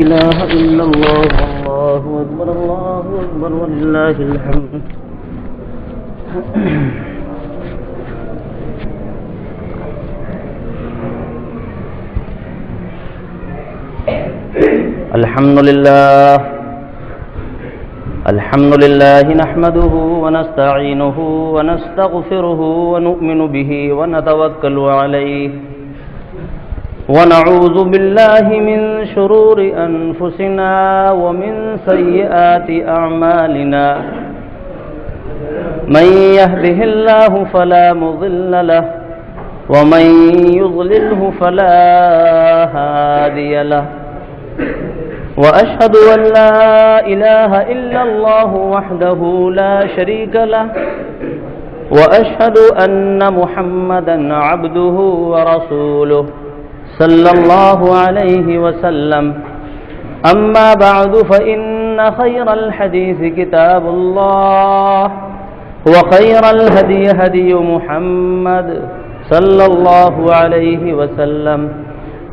إله إلا الله الله أكبر الله أكبر ولله الحمد الحمد لله نحمده ونستعينه ونستغفره ونؤمن به ونتوكل عليه ونعوذ بالله من شرور أنفسنا ومن سيئات أعمالنا من يهده الله فلا مضل له ومن يضلله فلا هادي له وأشهد أن لا إله إلا الله وحده لا شريك له وأشهد أن محمدا عبده ورسوله صلى الله عليه وسلم أما بعد فإن خير الحديث كتاب الله وخير الهدي هدي محمد صلى الله عليه وسلم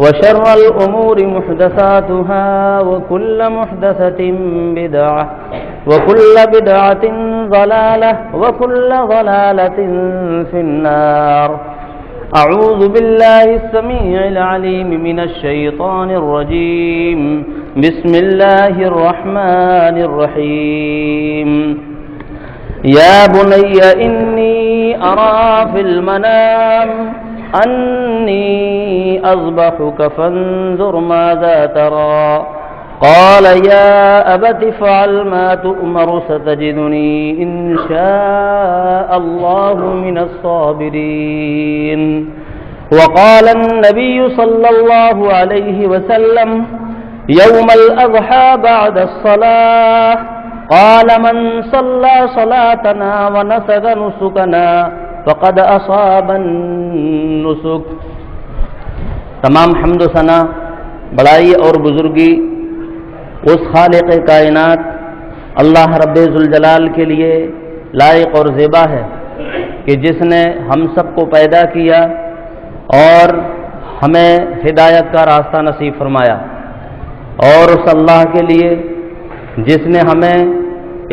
وشر الأمور محدثاتها وكل محدثة بدعة وكل بدعة ضلالة وكل ضلالة في النار أعوذ بالله السميع العليم من الشيطان الرجيم بسم الله الرحمن الرحيم يا بني إني أرى في المنام أني أذبحك فانظر ماذا ترى قال يا أبت افعل ما تؤمر ستجدني إن شاء الله من الصابرين وقال النبي صلى الله عليه وسلم يوم الأضحى بعد الصلاة قال من صلى صلاتنا ونسك نسكنا فقد أصاب النسك. تمام حمد و ثنا بڑائی اور بزرگی اس خالق کائنات اللہ رب ذوالجلال کے لیے لائق اور زیبا ہے کہ جس نے ہم سب کو پیدا کیا اور ہمیں ہدایت کا راستہ نصیب فرمایا، اور اس اللہ کے لیے جس نے ہمیں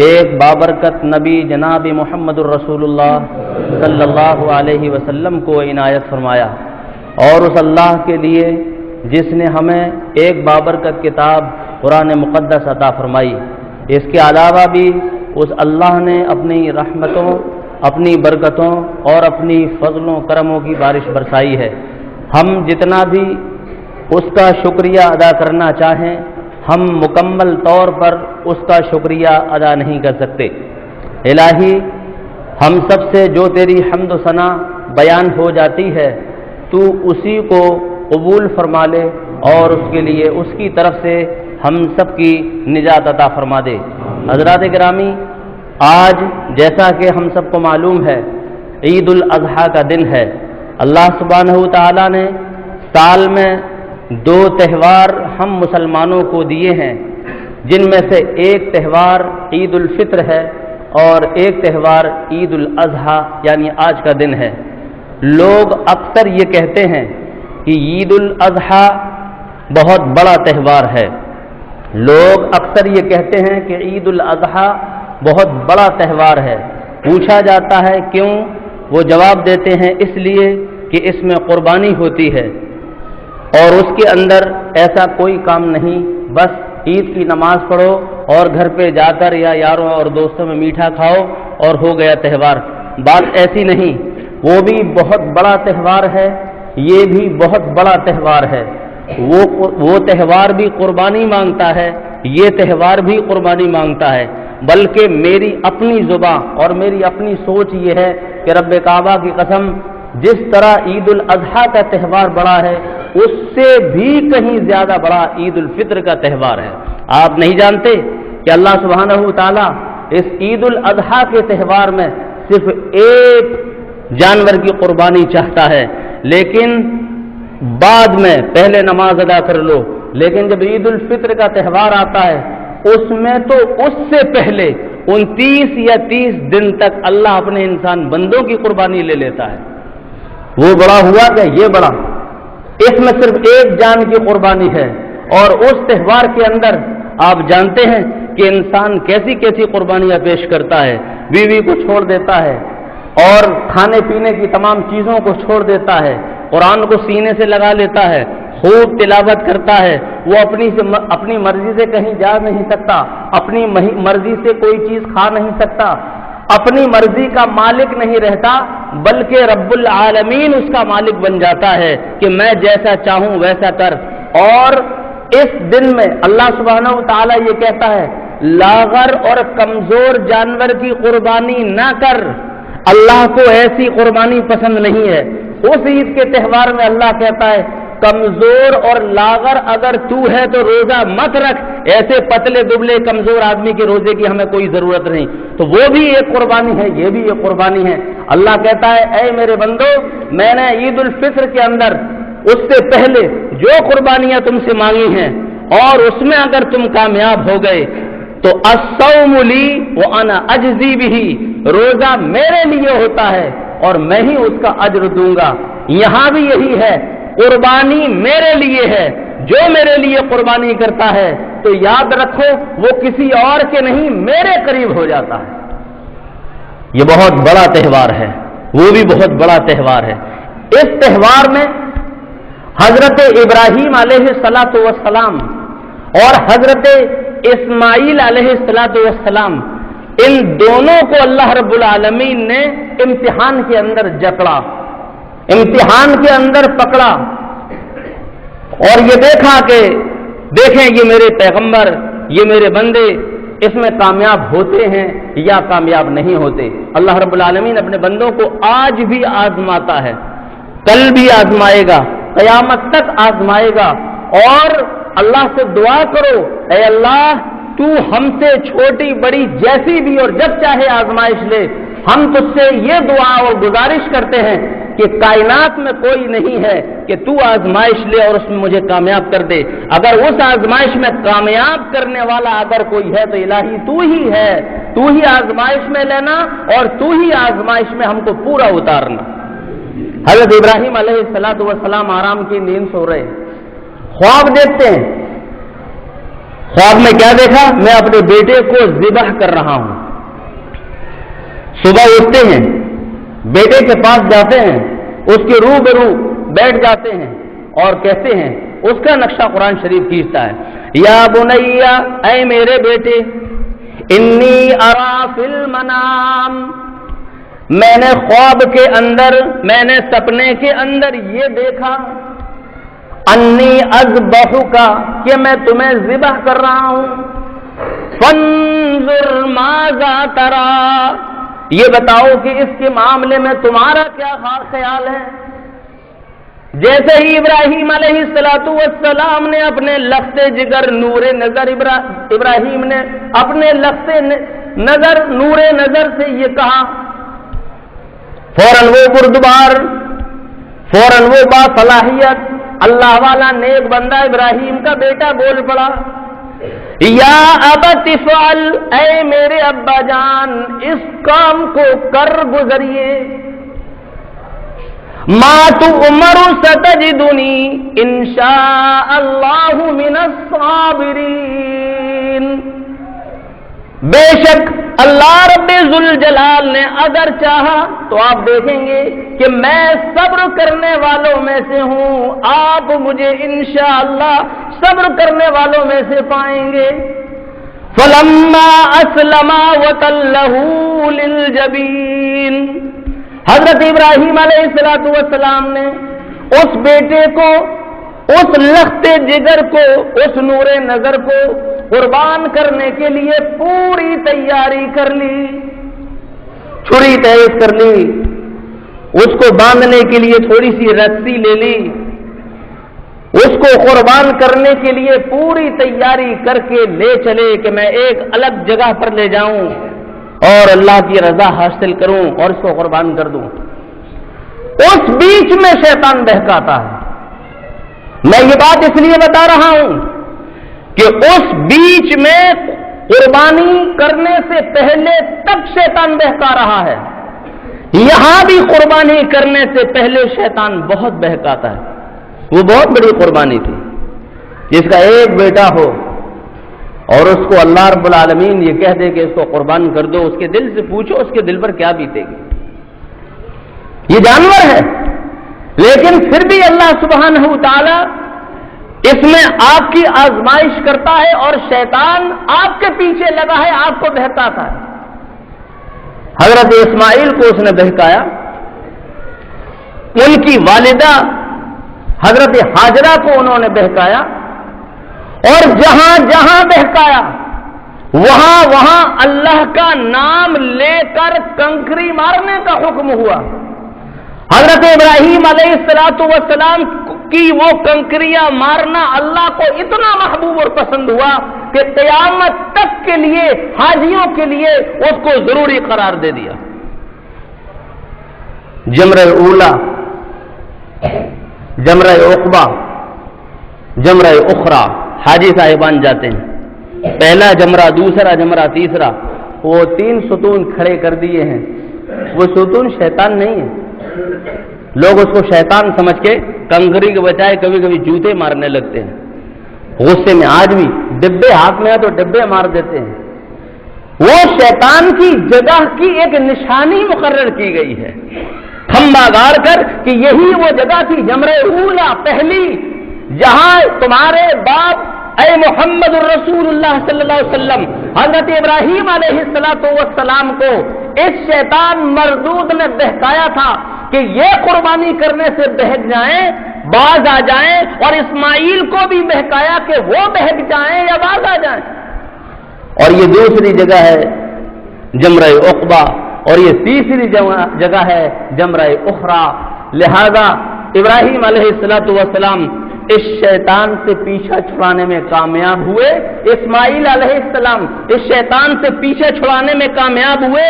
ایک بابرکت نبی جناب محمد الرسول اللہ صلی اللہ علیہ وسلم کو عنایت فرمایا، اور اس اللہ کے لیے جس نے ہمیں ایک بابرکت کتاب قرآن مقدس عطا فرمائی. اس کے علاوہ بھی اس اللہ نے اپنی رحمتوں، اپنی برکتوں اور اپنی فضلوں کرموں کی بارش برسائی ہے. ہم جتنا بھی اس کا شکریہ ادا کرنا چاہیں ہم مکمل طور پر اس کا شکریہ ادا نہیں کر سکتے. الہی ہم سب سے جو تیری حمد و ثنا بیان ہو جاتی ہے تو اسی کو قبول فرما لے اور اس کے لیے اس کی طرف سے ہم سب کی نجات عطا فرما دے. حضرات گرامی، آج جیسا کہ ہم سب کو معلوم ہے عید الاضحیٰ کا دن ہے. اللہ سبحانہ و تعالیٰ نے سال میں دو تہوار ہم مسلمانوں کو دیے ہیں، جن میں سے ایک تہوار عید الفطر ہے اور ایک تہوار عید الاضحیٰ یعنی آج کا دن ہے. لوگ اکثر یہ کہتے ہیں کہ عید الاضحیٰ بہت بڑا تہوار ہے. لوگ اکثر یہ کہتے ہیں کہ عید الاضحیٰ بہت بڑا تہوار ہے. پوچھا جاتا ہے کیوں؟ وہ جواب دیتے ہیں اس لیے کہ اس میں قربانی ہوتی ہے اور اس کے اندر ایسا کوئی کام نہیں، بس عید کی نماز پڑھو اور گھر پہ جا کر یا یاروں اور دوستوں میں میٹھا کھاؤ اور ہو گیا تہوار. بات ایسی نہیں، وہ بھی بہت بڑا تہوار ہے، یہ بھی بہت بڑا تہوار ہے. وہ تہوار بھی قربانی مانگتا ہے، یہ تہوار بھی قربانی مانگتا ہے. بلکہ میری اپنی زبان اور میری اپنی سوچ یہ ہے کہ رب کعبہ کی قسم، جس طرح عید الاضحیٰ کا تہوار بڑا ہے اس سے بھی کہیں زیادہ بڑا عید الفطر کا تہوار ہے. آپ نہیں جانتے کہ اللہ سبحانہ و تعالیٰ اس عید الاضحیٰ کے تہوار میں صرف ایک جانور کی قربانی چاہتا ہے، لیکن بعد میں پہلے نماز ادا کر لو. لیکن جب عید الفطر کا تہوار آتا ہے اس میں تو اس سے پہلے 29 یا 30 دن تک اللہ اپنے انسان بندوں کی قربانی لے لیتا ہے. وہ بڑا ہوا کہ یہ بڑا، اس میں صرف ایک جان کی قربانی ہے اور اس تہوار کے اندر آپ جانتے ہیں کہ انسان کیسی کیسی قربانیاں پیش کرتا ہے، بیوی کو چھوڑ دیتا ہے اور کھانے پینے کی تمام چیزوں کو چھوڑ دیتا ہے، قرآن کو سینے سے لگا لیتا ہے، خوب تلاوت کرتا ہے، وہ اپنی مرضی سے کہیں جا نہیں سکتا، اپنی مرضی سے کوئی چیز کھا نہیں سکتا، اپنی مرضی کا مالک نہیں رہتا، بلکہ رب العالمین اس کا مالک بن جاتا ہے کہ میں جیسا چاہوں ویسا کر۔ اور اس دن میں اللہ سبحانہ و تعالیٰ یہ کہتا ہے لاغر اور کمزور جانور کی قربانی نہ کر، اللہ کو ایسی قربانی پسند نہیں ہے۔ اس عید کے تہوار میں اللہ کہتا ہے کمزور اور لاغر اگر تو ہے تو روزہ مت رکھ، ایسے پتلے دبلے کمزور آدمی کے روزے کی ہمیں کوئی ضرورت نہیں۔ تو وہ بھی ایک قربانی ہے، یہ بھی ایک قربانی ہے۔ اللہ کہتا ہے اے میرے بندو، میں نے عید الفطر کے اندر اس سے پہلے جو قربانیاں تم سے مانگی ہیں اور اس میں اگر تم کامیاب ہو گئے تو الصوم لی وانا اجزی بہ، روزہ میرے لیے ہوتا ہے اور میں ہی اس کا اجر دوں گا۔ یہاں بھی یہی ہے، قربانی میرے لیے ہے، جو میرے لیے قربانی کرتا ہے تو یاد رکھو وہ کسی اور کے نہیں میرے قریب ہو جاتا ہے۔ یہ بہت بڑا تہوار ہے، وہ بھی بہت بڑا تہوار ہے۔ اس تہوار میں حضرت ابراہیم علیہ الصلاۃ والسلام اور حضرت اسماعیل علیہ الصلاۃ والسلام، ان دونوں کو اللہ رب العالمین نے امتحان کے اندر جکڑا، امتحان کے اندر پکڑا اور یہ دیکھا کہ دیکھیں یہ میرے پیغمبر، یہ میرے بندے اس میں کامیاب ہوتے ہیں یا کامیاب نہیں ہوتے۔ اللہ رب العالمین اپنے بندوں کو آج بھی آزماتا ہے، کل بھی آزمائے گا، قیامت تک آزمائے گا۔ اور اللہ سے دعا کرو اے اللہ تو ہم سے چھوٹی بڑی جیسی بھی اور جب چاہے آزمائش لے، ہم تجھ سے یہ دعا اور گزارش کرتے ہیں کہ کائنات میں کوئی نہیں ہے کہ تو آزمائش لے اور اس میں مجھے کامیاب کر دے۔ اگر اس آزمائش میں کامیاب کرنے والا اگر کوئی ہے تو الہی تو ہی ہے، تو ہی آزمائش میں لینا اور تو ہی آزمائش میں ہم کو پورا اتارنا۔ حضرت ابراہیم علیہ الصلاۃ والسلام آرام کی نیند سو رہے، خواب دیکھتے ہیں۔ خواب میں کیا دیکھا؟ میں اپنے بیٹے کو ذبح کر رہا ہوں۔ صبح اٹھتے ہیں، بیٹے کے پاس جاتے ہیں، اس کے روبرو بیٹھ جاتے ہیں اور کہتے ہیں، اس کا نقشہ قرآن شریف کھینچتا ہے، یا بنیا اے میرے بیٹے، انی ارا فی المنام، میں نے خواب کے اندر، میں نے سپنے کے اندر یہ دیکھا، انی اذبحک، کہ میں تمہیں ذبح کر رہا ہوں، فانظر ماذا تری، یہ بتاؤ کہ اس کے معاملے میں تمہارا کیا خیال ہے۔ جیسے ہی ابراہیم علیہ السلام نے اپنے لخت جگر نور نظر، ابراہیم نے اپنے لخت نظر نور نظر سے یہ کہا، فوراً وہ بردبار، فوراً وہ باصلاحیت اللہ والا نیک بندہ ابراہیم کا بیٹا بول پڑا، یا ابت افعل، اے میرے ابا جان اس کام کو کر گزریے، ما تؤمر ستجدنی انشاء اللہ من الصابرین، بے شک اللہ رب ذوالجلال نے اگر چاہا تو آپ دیکھیں گے کہ میں صبر کرنے والوں میں سے ہوں، آپ مجھے انشاءاللہ صبر کرنے والوں میں سے پائیں گے۔ فلما اسلما وتلہ للجبین، حضرت ابراہیم علیہ السلام نے اس بیٹے کو، اس لخت جگر کو، اس نور نظر کو قربان کرنے کے لیے پوری تیاری کر لی، چھری تیز کر لی، اس کو باندھنے کے لیے تھوڑی سی رسی لے لی، اس کو قربان کرنے کے لیے پوری تیاری کر کے لے چلے کہ میں ایک الگ جگہ پر لے جاؤں اور اللہ کی رضا حاصل کروں اور اس کو قربان کر دوں۔ اس بیچ میں شیطان بہکاتا ہے۔ میں یہ بات اس لیے بتا رہا ہوں کہ اس بیچ میں قربانی کرنے سے پہلے تک شیطان بہکا رہا ہے، یہاں بھی قربانی کرنے سے پہلے شیطان بہت بہکاتا ہے۔ وہ بہت بڑی قربانی تھی، جس کا ایک بیٹا ہو اور اس کو اللہ رب العالمین یہ کہہ دے کہ اس کو قربان کر دو، اس کے دل سے پوچھو اس کے دل پر کیا بیتے گی۔ یہ جانور ہے، لیکن پھر بھی اللہ سبحانہ وتعالی اس میں آپ کی آزمائش کرتا ہے، اور شیطان آپ کے پیچھے لگا ہے، آپ کو بہکاتا ہے۔ حضرت اسماعیل کو اس نے بہکایا، ان کی والدہ حضرت ہاجرہ کو انہوں نے بہکایا، اور جہاں جہاں بہکایا وہاں وہاں اللہ کا نام لے کر کنکری مارنے کا حکم ہوا۔ حضرت ابراہیم علیہ السلام کی وہ کنکریاں مارنا اللہ کو اتنا محبوب اور پسند ہوا کہ قیامت تک کے لیے حاجیوں کے لیے اس کو ضروری قرار دے دیا۔ جمرہ اولا، جمرہ عقبہ، جمرہ اخرى حاجی صاحبان جاتے ہیں، پہلا جمرہ، دوسرا جمرہ، تیسرا، وہ 3 ستون کھڑے کر دیے ہیں۔ وہ ستون شیطان نہیں ہے، لوگ اس کو شیطان سمجھ کے کنکری کے بجائے کبھی کبھی جوتے مارنے لگتے ہیں، غصے میں آج بھی ڈبے ہاتھ میں ہے تو ڈبے مار دیتے ہیں۔ وہ شیطان کی جگہ کی ایک نشانی مقرر کی گئی ہے، کھمبا گاڑ کر کہ یہی وہ جگہ تھی جمرہ اولا، پہلی، جہاں تمہارے باپ اے محمد الرسول اللہ صلی اللہ علیہ وسلم حضرت ابراہیم علیہ السلام کو اس شیطان مردود نے بہکایا تھا کہ یہ قربانی کرنے سے بہک جائیں، باز آ جائیں، اور اسماعیل کو بھی بہکایا کہ وہ بہک جائیں یا باز آ جائیں۔ اور یہ دوسری جگہ ہے جمرہ عقبہ، اور یہ تیسری جگہ ہے جمرہ اخرى۔ لہذا ابراہیم علیہ السلام اس شیطان سے پیچھا چھڑانے میں کامیاب ہوئے، اسماعیل علیہ السلام اس شیطان سے پیچھے چھڑانے میں کامیاب ہوئے،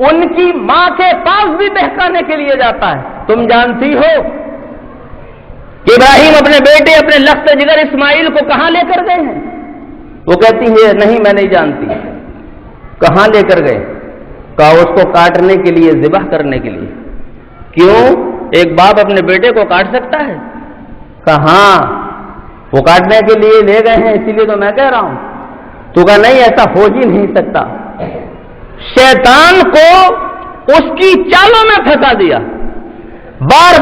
ان کی ماں کے پاس بھی بہکانے کے لیے جاتا ہے۔ تم جانتی ہو کہ ابراہیم اپنے بیٹے، اپنے لخت جگر اسماعیل کو کہاں لے کر گئے ہیں؟ وہ کہتی ہے نہیں میں نہیں جانتی۔ کہاں لے کر گئے؟ کہا اس کو کاٹنے کے لیے، ذبح کرنے کے لیے۔ کیوں؟ ایک باپ اپنے بیٹے کو کاٹ سکتا ہے؟ کہاں وہ کاٹنے کے لیے لے گئے ہیں، اسی لیے تو میں کہہ رہا ہوں۔ تو کہا نہیں ایسا ہو ہی نہیں سکتا۔ شیطان کو اس کی چالوں میں پھنسا دیا۔ بار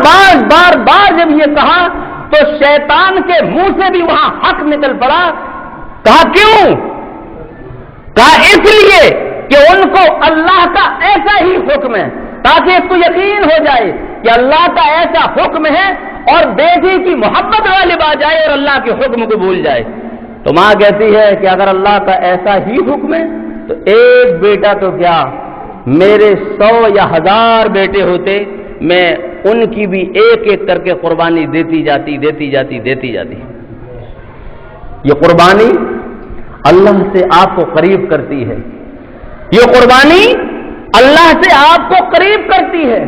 بار جب یہ کہا تو شیطان کے منہ سے بھی وہاں حق نکل پڑا۔ کہا کیوں؟ کہا اس لیے کہ ان کو اللہ کا ایسا ہی حکم ہے، تاکہ اس کو یقین ہو جائے کہ اللہ کا ایسا حکم ہے اور بیٹی کی محبت غالب آ جائے اور اللہ کے حکم کو بھول جائے۔ تو ماں کہتی ہے کہ اگر اللہ کا ایسا ہی حکم ہے تو ایک بیٹا تو کیا، میرے 100 یا 1000 بیٹے ہوتے، میں ان کی بھی ایک ایک کر کے قربانی دیتی جاتی۔ یہ قربانی اللہ سے آپ کو قریب کرتی ہے، یہ قربانی اللہ سے آپ کو قریب کرتی ہے۔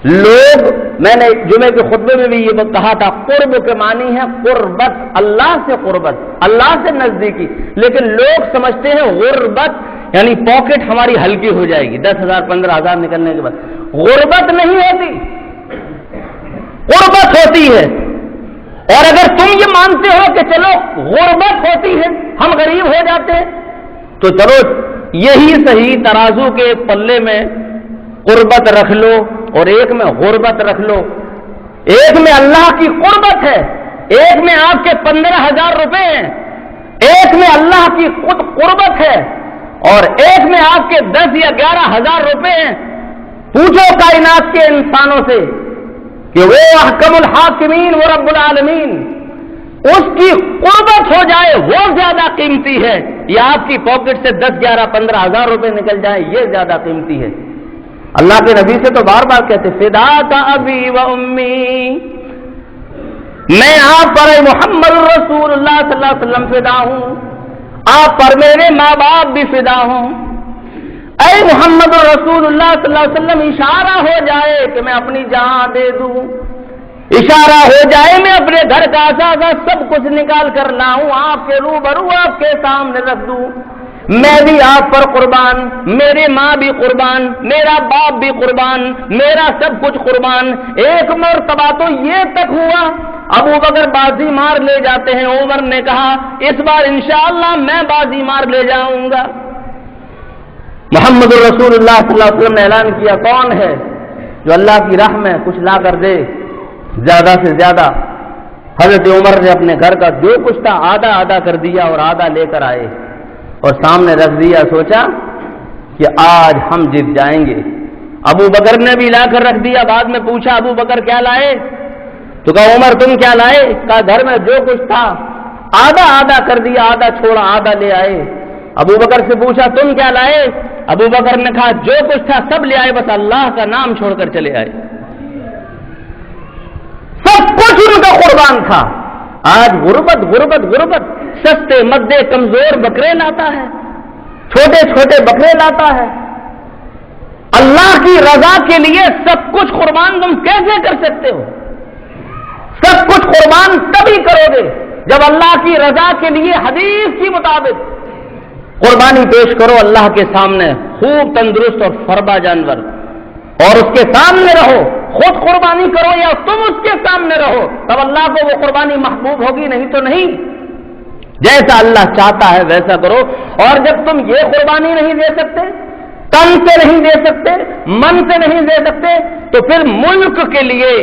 لوگ، میں نے جمعے کے خطبے میں بھی یہ کہا تھا، قرب کے معنی ہے قربت، اللہ سے قربت، اللہ سے نزدیکی، لیکن لوگ سمجھتے ہیں غربت یعنی پاکٹ ہماری ہلکی ہو جائے گی 10,000 15,000 نکلنے کے بعد۔ غربت نہیں ہوتی، قربت ہوتی ہے۔ اور اگر تم یہ مانتے ہو کہ چلو غربت ہوتی ہے، ہم غریب ہو جاتے ہیں، تو چلو یہی صحیح، ترازو کے پلے میں قربت رکھ لو اور ایک میں غربت رکھ لو۔ ایک میں اللہ کی قربت ہے، ایک میں آپ کے 15,000 روپے ہیں، ایک میں اللہ کی خود قربت ہے، اور ایک میں آپ کے 10 یا 11,000 روپے ہیں۔ پوچھو کائنات کے انسانوں سے کہ وہ احکم الحاکمین وہ رب العالمین، اس کی قربت ہو جائے وہ زیادہ قیمتی ہے، یا آپ کی پاکٹ سے 10 11 15,000 روپے نکل جائے یہ زیادہ قیمتی ہے؟ اللہ کے نبی سے تو بار بار کہتے فداک ابی و امی، میں آپ پر محمد رسول اللہ صلی اللہ علیہ وسلم فدا ہوں، آپ پر میرے ماں باپ بھی فدا ہوں۔ اے محمد رسول اللہ صلی اللہ علیہ وسلم اشارہ ہو جائے کہ میں اپنی جان دے دوں، اشارہ ہو جائے میں اپنے گھر کا اثاثہ سب کچھ نکال کر لاؤں، آپ کے روبرو آپ کے سامنے رکھ دوں، میں بھی آپ پر قربان، میری ماں بھی قربان، میرا باپ بھی قربان، میرا سب کچھ قربان۔ ایک مرتبہ تو یہ تک ہوا ابو بکر بازی مار لے جاتے ہیں، عمر نے کہا اس بار انشاءاللہ میں بازی مار لے جاؤں گا۔ محمد رسول اللہ صلی اللہ علیہ وسلم نے اعلان کیا کون ہے جو اللہ کی راہ میں کچھ لا کر دے زیادہ سے زیادہ؟ حضرت عمر نے اپنے گھر کا جو کچھ تھا آدھا آدھا کر دیا اور آدھا لے کر آئے اور سامنے رکھ دیا، سوچا کہ آج ہم جیت جائیں گے۔ ابو بکر نے بھی لا کر رکھ دیا، بعد میں پوچھا ابو بکر کیا لائے؟ تو کہا عمر تم کیا لائے؟ کہا گھر میں جو کچھ تھا آدھا آدھا کر دیا، آدھا چھوڑا آدھا لے آئے۔ ابو بکر سے پوچھا تم کیا لائے؟ ابو بکر نے کہا جو کچھ تھا سب لے آئے، بس اللہ کا نام چھوڑ کر چلے آئے۔ سب کچھ ان کا قربان تھا۔ آج غربت غربت غربت، سستے مدے کمزور بکرے لاتا ہے، چھوٹے چھوٹے بکرے لاتا ہے۔ اللہ کی رضا کے لیے سب کچھ قربان تم کیسے کر سکتے ہو؟ سب کچھ قربان تبھی کرو گے جب اللہ کی رضا کے لیے حدیث کے مطابق قربانی پیش کرو اللہ کے سامنے، خوب تندرست اور فربا جانور، اور اس کے سامنے رہو، خود قربانی کرو یا تم اس کے سامنے رہو، تب اللہ کو وہ قربانی محبوب ہوگی، نہیں تو نہیں۔ جیسا اللہ چاہتا ہے ویسا کرو۔ اور جب تم یہ قربانی نہیں دے سکتے، تن سے نہیں دے سکتے، من سے نہیں دے سکتے، تو پھر ملک کے لیے،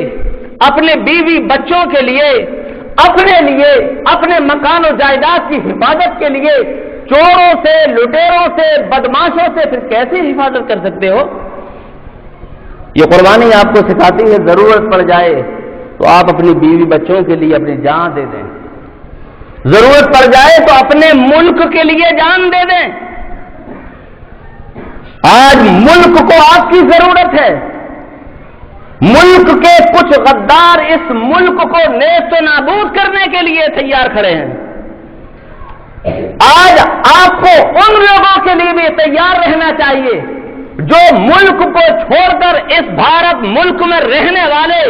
اپنے بیوی بچوں کے لیے، اپنے مکان و جائیداد کی حفاظت کے لیے چوروں سے، لٹیروں سے، بدماشوں سے پھر کیسے حفاظت کر سکتے ہو؟ یہ قربانی آپ کو سکھاتی ہے ضرورت پڑ جائے تو آپ اپنی بیوی بچوں کے لیے اپنی جان دے دیں، ضرورت پڑ جائے تو اپنے ملک کے لیے جان دے دیں۔ آج ملک کو آپ کی ضرورت ہے۔ ملک کے کچھ غدار اس ملک کو نیست و نابود کرنے کے لیے تیار کھڑے ہیں۔ آج آپ کو ان لوگوں کے لیے بھی تیار رہنا چاہیے جو ملک کو چھوڑ کر اس بھارت ملک میں رہنے والے،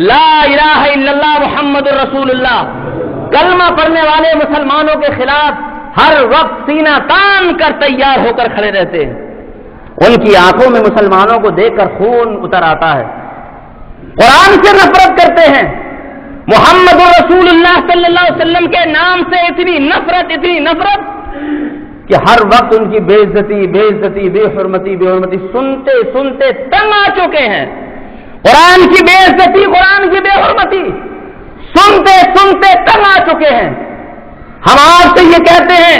لا الہ الا اللہ محمد رسول اللہ کلمہ پڑھنے والے مسلمانوں کے خلاف ہر وقت سینہ تان کر تیار ہو کر کھڑے رہتے ہیں۔ ان کی آنکھوں میں مسلمانوں کو دیکھ کر خون اتر آتا ہے، قرآن سے نفرت کرتے ہیں، محمد رسول اللہ صلی اللہ علیہ وسلم کے نام سے اتنی نفرت کہ ہر وقت ان کی بے عزتی بے حرمتی سنتے سنتے تنگ آ چکے ہیں۔ قرآن کی بے عزتی، قرآن کی بے حرمتی سنتے سنتے تنگ آ چکے ہیں۔ ہم آپ سے یہ کہتے ہیں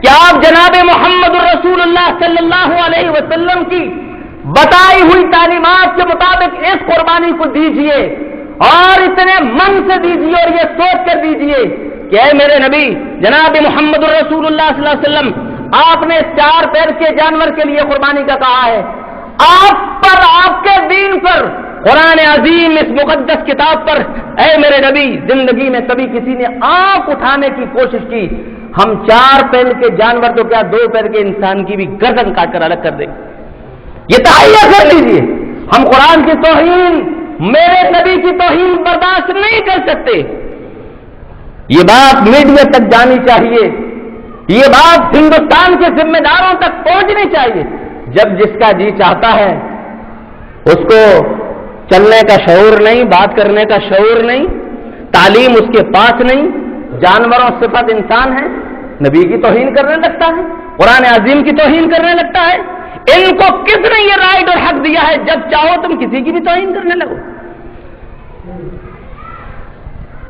کہ آپ جناب محمد رسول اللہ صلی اللہ علیہ وسلم کی بتائی ہوئی تعلیمات کے مطابق اس قربانی کو دیجیے، اور اتنے من سے دیجیے اور یہ سوچ کر دیجیے کہ اے میرے نبی جناب محمد رسول اللہ صلی اللہ علیہ وسلم، آپ نے 4 پیر کے جانور کے لیے قربانی کا کہا ہے، آپ پر، آپ کے دین پر، قرآن عظیم اس مقدس کتاب پر، اے میرے نبی زندگی میں کبھی کسی نے آنکھ اٹھانے کی کوشش کی؟ ہم 4 پیر کے جانور تو کیا 2 پیر کے انسان کی بھی گردن کاٹ کر الگ کر دیں؟ یہ تحیہ کر لیجیے۔ ہم قرآن کی توہین، میرے نبی کی توہین برداشت نہیں کر سکتے۔ یہ بات میڈیا تک جانی چاہیے، یہ بات ہندوستان کے ذمہ داروں تک پہنچنی چاہیے۔ جب جس کا جی چاہتا ہے اس کو چلنے کا شعور نہیں، بات کرنے کا شعور نہیں، تعلیم اس کے پاس نہیں، جانوروں صفت انسان ہے، نبی کی توہین کرنے لگتا ہے، قرآن عظیم کی توہین کرنے لگتا ہے۔ ان کو کس نے یہ رائٹ اور حق دیا ہے جب چاہو تم کسی کی بھی توہین کرنے لگو؟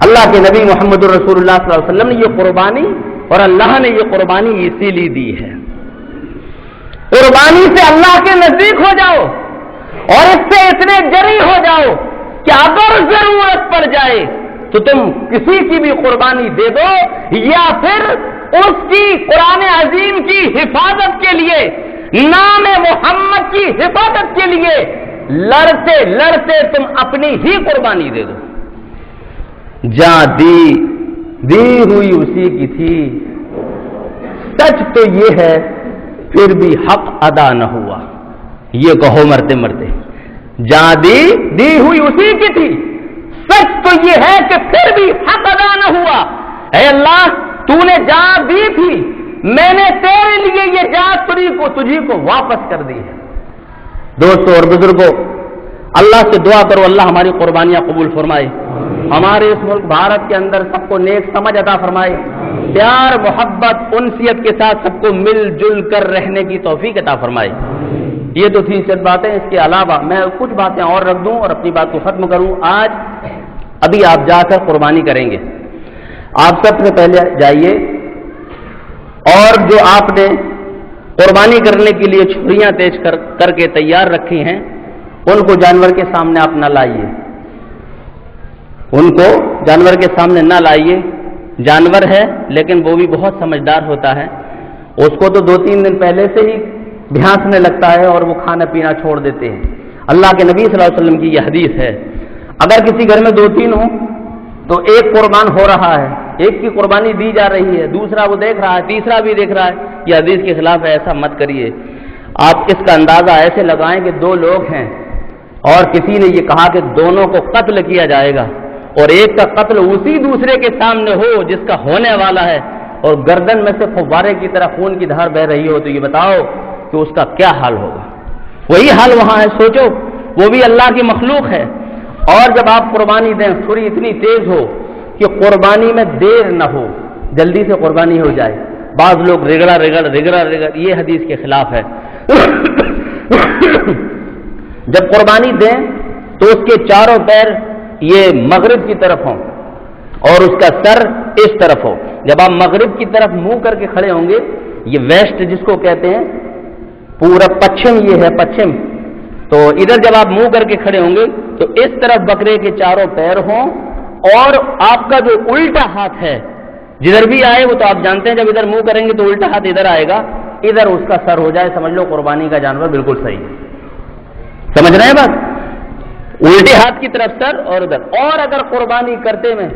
اللہ کے نبی محمد رسول اللہ صلی اللہ علیہ وسلم نے یہ قربانی، اور اللہ نے یہ قربانی اسی لیے دی ہے۔ قربانی سے اللہ کے نزدیک ہو جاؤ اور اس سے اتنے جری ہو جاؤ کہ اگر ضرورت پڑ جائے تو تم کسی کی بھی قربانی دے دو، یا پھر اس کی قرآن عظیم کی حفاظت کے لیے، نام محمد کی حفاظت کے لیے لڑتے لڑتے تم اپنی ہی قربانی دے دو۔ جہاں دی ہوئی اسی کی تھی، سچ تو یہ ہے پھر بھی حق ادا نہ ہوا، یہ کہو مرتے مرتے، جہاں دی ہوئی اسی کی تھی، سچ تو یہ ہے کہ پھر بھی حق ادا نہ ہوا۔ اے اللہ، تو نے جہاں دی تھی میں نے تیرے لیے یہ جات تجھی کو واپس کر دی ہے۔ دوستوں اور بزرگوں، اللہ سے دعا کرو اللہ ہماری قربانیاں قبول فرمائے، ہمارے اس ملک بھارت کے اندر سب کو نیک سمجھ عطا فرمائے، پیار محبت انسیت کے ساتھ سب کو مل جل کر رہنے کی توفیق عطا فرمائے۔ یہ تو تھی چند باتیں، اس کے علاوہ میں کچھ باتیں اور رکھ دوں اور اپنی بات کو ختم کروں۔ آج ابھی آپ جا کر قربانی کریں گے، آپ سب سے پہلے جائیے اور جو آپ نے قربانی کرنے کے لیے چھریاں تیز کر کے تیار رکھی ہیں ان کو جانور کے سامنے آپ نہ لائیے، ان کو جانور کے سامنے نہ لائیے۔ جانور ہے لیکن وہ بھی بہت سمجھدار ہوتا ہے، اس کو تو 2-3 دن پہلے سے ہی بھینسنے لگتا ہے اور وہ کھانا پینا چھوڑ دیتے ہیں۔ اللہ کے نبی صلی اللہ علیہ وسلم کی یہ حدیث ہے، اگر کسی گھر میں 2-3 ہوں تو ایک قربان ہو رہا ہے، ایک کی قربانی دی جا رہی ہے، دوسرا وہ دیکھ رہا ہے، تیسرا بھی دیکھ رہا ہے، یہ حدیث کے خلاف ہے، ایسا مت کریے۔ آپ اس کا اندازہ ایسے لگائیں کہ 2 لوگ ہیں اور کسی نے یہ کہا کہ دونوں کو قتل کیا جائے گا اور ایک کا قتل اسی دوسرے کے سامنے ہو جس کا ہونے والا ہے اور گردن میں سے فوارے کی طرح خون کی دھار بہ رہی ہو، تو یہ بتاؤ کہ اس کا کیا حال ہوگا؟ وہی حال وہاں ہے، سوچو، وہ بھی اللہ کی مخلوق ہے۔ اور جب آپ قربانی دیں چھری اتنی تیز ہو کہ قربانی میں دیر نہ ہو، جلدی سے قربانی ہو جائے۔ بعض لوگ رگڑا یہ حدیث کے خلاف ہے۔ جب قربانی دیں تو اس کے چاروں پیر یہ مغرب کی طرف ہوں اور اس کا سر اس طرف ہو۔ جب آپ مغرب کی طرف منہ کر کے کھڑے ہوں گے، یہ ویسٹ جس کو کہتے ہیں، پورا پچھم یہ ہے پچھم، تو ادھر جب آپ منہ کر کے کھڑے ہوں گے تو اس طرف بکرے کے چاروں پیر ہوں اور آپ کا جو الٹا ہاتھ ہے جدھر بھی آئے وہ تو آپ جانتے ہیں، جب ادھر منہ کریں گے تو الٹا ہاتھ ادھر آئے گا، ادھر اس کا سر ہو جائے، سمجھ لو قربانی کا جانور بالکل صحیح ہے۔ سمجھ رہے ہیں بات؟ الٹے ہاتھ کی طرف سر اور ادھر۔ اور اگر قربانی کرتے میں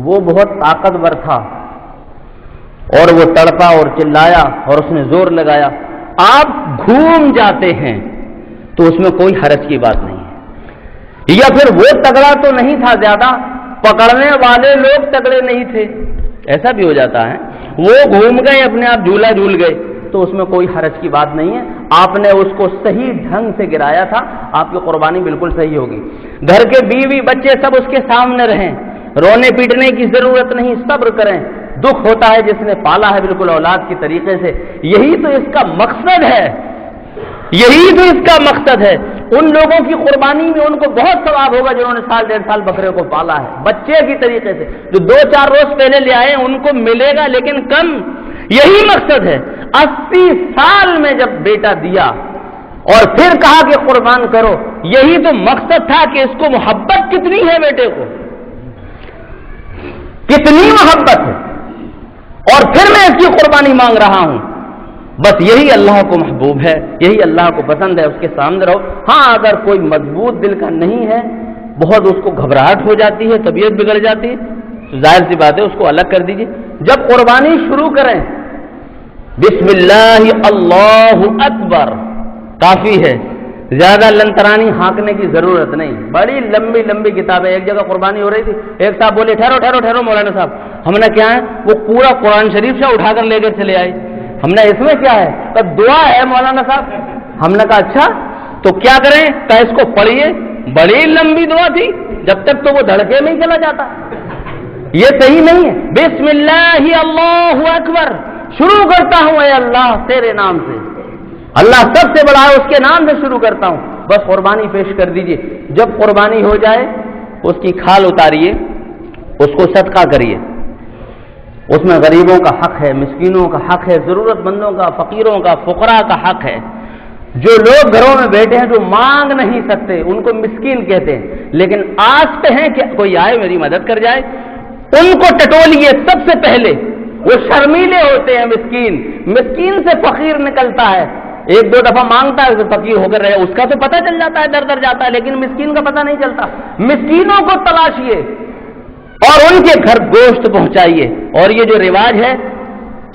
وہ بہت طاقتور تھا اور وہ تڑپا اور چلایا اور اس نے زور لگایا، آپ گھوم جاتے ہیں تو اس میں کوئی حرج کی بات نہیں ہے۔ یا پھر وہ تگڑا تو نہیں تھا زیادہ، پکڑنے والے لوگ تگڑے نہیں تھے، ایسا بھی ہو جاتا ہے، وہ گھوم گئے اپنے آپ جھولا جھول گئے تو اس میں کوئی حرج کی بات نہیں ہے۔ آپ نے اس کو صحیح ڈھنگ سے گرایا تھا، آپ کی قربانی بالکل صحیح ہوگی۔ گھر کے بیوی بچے سب اس کے سامنے رہیں، رونے پیٹنے کی ضرورت نہیں، صبر کریں۔ دکھ ہوتا ہے جس نے پالا ہے بالکل اولاد کی طریقے سے، یہی تو اس کا مقصد ہے، یہی تو اس کا مقصد ہے۔ ان لوگوں کی قربانی میں ان کو بہت ثواب ہوگا جنہوں نے 1.5 سال بکرے کو پالا ہے بچے کی طریقے سے، جو 2-4 روز پہلے لے آئے ان کو ملے گا لیکن کم، یہی مقصد ہے۔ 80 سال میں جب بیٹا دیا اور پھر کہا کہ قربان کرو، یہی تو مقصد تھا کہ اس کو محبت کتنی ہے، بیٹے کو کتنی محبت ہے، اور پھر میں اس کی قربانی مانگ رہا ہوں۔ بس یہی اللہ کو محبوب ہے، یہی اللہ کو پسند ہے، اس کے سامنے رہو۔ ہاں اگر کوئی مضبوط دل کا نہیں ہے، بہت اس کو گھبراہٹ ہو جاتی ہے، طبیعت بگڑ جاتی ہے، تو ظاہر سی بات ہے اس کو الگ کر دیجیے۔ جب قربانی شروع کریں بسم اللہ اللہ اکبر کافی ہے، زیادہ لنترانی ہانکنے کی ضرورت نہیں۔ بڑی لمبی لمبی کتابیں، ایک جگہ قربانی ہو رہی تھی، ایک صاحب بولے ٹھہرو ٹھہرو ٹھہرو مولانا صاحب، ہم نے کیا ہے وہ پورا قرآن شریف سے اٹھا کر لے کر چلے آئے۔ ہم نے اس میں کیا ہے؟ تو دعا ہے مولانا صاحب۔ ہم نے کہا اچھا تو کیا کریں؟ کہ اس کو پڑھیے، بڑی لمبی دعا تھی، جب تک تو وہ دھڑکے میں ہی چلا جاتا، یہ صحیح نہیں ہے۔ بسم اللہ اللہ اکبر، شروع کرتا ہوں اے اللہ تیرے نام سے، اللہ سب سے بڑا ہے، اس کے نام سے شروع کرتا ہوں، بس قربانی پیش کر دیجئے۔ جب قربانی ہو جائے اس کی کھال اتاریے، اس کو صدقہ کریے، اس میں غریبوں کا حق ہے، مسکینوں کا حق ہے، ضرورت مندوں کا، فقیروں کا، فقراء کا حق ہے۔ جو لوگ گھروں میں بیٹھے ہیں جو مانگ نہیں سکتے ان کو مسکین کہتے ہیں، لیکن آس پہ ہیں کہ کوئی آئے میری مدد کر جائے، ان کو ٹٹولیے سب سے پہلے۔ وہ شرمیلے ہوتے ہیں مسکین، مسکین سے فقیر نکلتا ہے، 1-2 دفعہ مانگتا ہے تو فقیر ہو کر رہے، اس کا تو پتہ چل جاتا ہے، در در جاتا ہے، لیکن مسکین کا پتہ نہیں چلتا۔ مسکینوں کو تلاشیے اور ان کے گھر گوشت پہنچائیے۔ اور یہ جو رواج ہے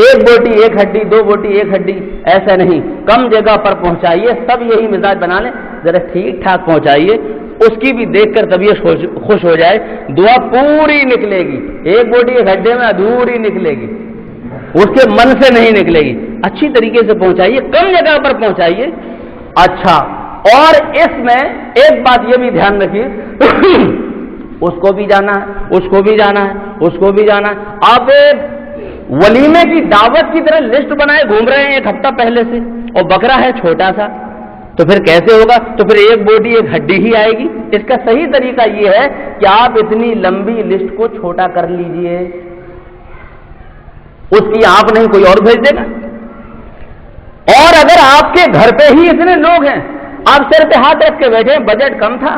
1 بوٹی 1 ہڈی، 2 بوٹی 1 ہڈی، ایسا نہیں، کم جگہ پر پہنچائیے، سب یہی مزاج بنا لیں، ذرا ٹھیک ٹھاک پہنچائیے، اس کی بھی دیکھ کر طبیعت خوش ہو جائے، دعا پوری نکلے گی، 1 بوٹی 1 ہڈے میں ادھوری نکلے گی۔ اس کے من سے نہیں نکلے گی. اچھی طریقے سے پہنچائیے، کم جگہ پر پہنچائیے. اچھا، اور اس میں ایک بات یہ بھی دھیان رکھیے، اس کو بھی جانا ہے، اس کو بھی جانا ہے، اس کو بھی جانا ہے. آپ ولیمے کی دعوت کی طرح لسٹ بنائے گھوم رہے ہیں ایک ہفتہ پہلے سے، اور بکرا ہے چھوٹا سا، تو پھر کیسے ہوگا؟ تو پھر ایک بوٹی ایک ہڈی ہی آئے گی. اس کا صحیح طریقہ یہ ہے کہ آپ اتنی لمبی لسٹ کو چھوٹا کر لیجئے. اس کی آپ نہیں، کوئی اور بھیج دے گا. اور اگر آپ کے گھر پہ ہی اتنے لوگ ہیں، آپ سر پہ ہاتھ رکھ کے بیٹھے، بجٹ کم تھا،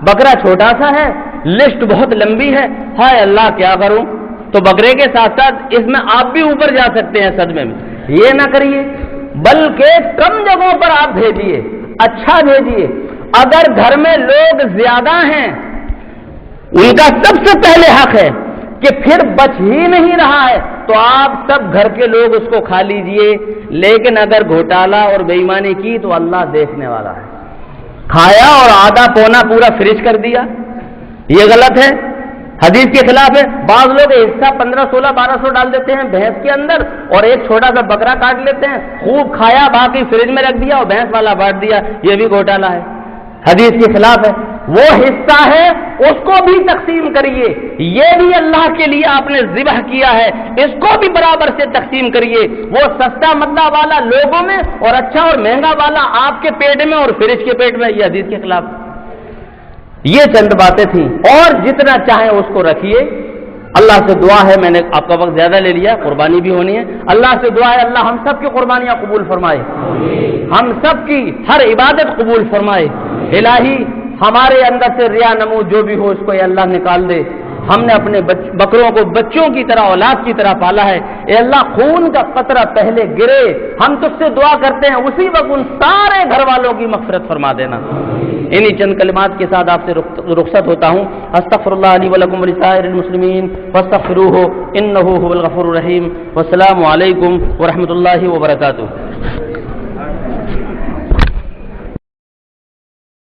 بکرا چھوٹا سا ہے، لسٹ بہت لمبی ہے، ہائے اللہ کیا کروں، تو بکرے کے ساتھ ساتھ اس میں آپ بھی اوپر جا سکتے ہیں صدمے میں. یہ نہ کریے، بلکہ کم جگہوں پر آپ بھیجیے، اچھا بھیجیے. اگر گھر میں لوگ زیادہ ہیں، ان کا سب سے پہلے حق ہے کہ پھر بچ ہی نہیں رہا ہے تو آپ سب گھر کے لوگ اس کو کھا لیجئے. لیکن اگر گھوٹالا اور بے ایمانی کی تو اللہ دیکھنے والا ہے. کھایا اور آدھا پونا پورا فریج کر دیا، یہ غلط ہے، حدیث کے خلاف ہے. بعض لوگ حصہ 1500 1600 1200 ڈال دیتے ہیں بھینس کے اندر، اور ایک چھوٹا سا بکرا کاٹ لیتے ہیں، خوب کھایا، باقی فریج میں رکھ دیا اور بھینس والا بانٹ دیا. یہ بھی گھوٹالا ہے، حدیث کے خلاف ہے. وہ حصہ ہے اس کو بھی تقسیم کریے. یہ بھی اللہ کے لیے آپ نے ذبح کیا ہے، اس کو بھی برابر سے تقسیم کریے. وہ سستا مدہ والا لوگوں میں اور اچھا اور مہنگا والا آپ کے پیٹ میں اور فریج کے پیٹ میں. یہ حدیث کے خلاف. یہ چند باتیں تھیں، اور جتنا چاہیں اس کو رکھیے. اللہ سے دعا ہے، میں نے آپ کا وقت زیادہ لے لیا، قربانی بھی ہونی ہے. اللہ سے دعا ہے اللہ ہم سب کی قربانیاں قبول فرمائے، ہم سب کی ہر عبادت قبول فرمائے. الہی ہمارے اندر سے ریا نمو جو بھی ہو اس کو اے اللہ نکال دے. ہم نے اپنے بکروں کو بچوں کی طرح اولاد کی طرح پالا ہے. اے اللہ خون کا قطرہ پہلے گرے، ہم تجھ سے دعا کرتے ہیں اسی وقت ان سارے گھر والوں کی مغفرت فرما دینا. انہی چند کلمات کے ساتھ آپ سے رخصت ہوتا ہوں. استغفر اللہ لی ولکم ولسائر المسلمین فاستغفروہ انہ هو الغفور الرحیم. والسلام علیکم ورحمۃ اللہ وبرکاتہ.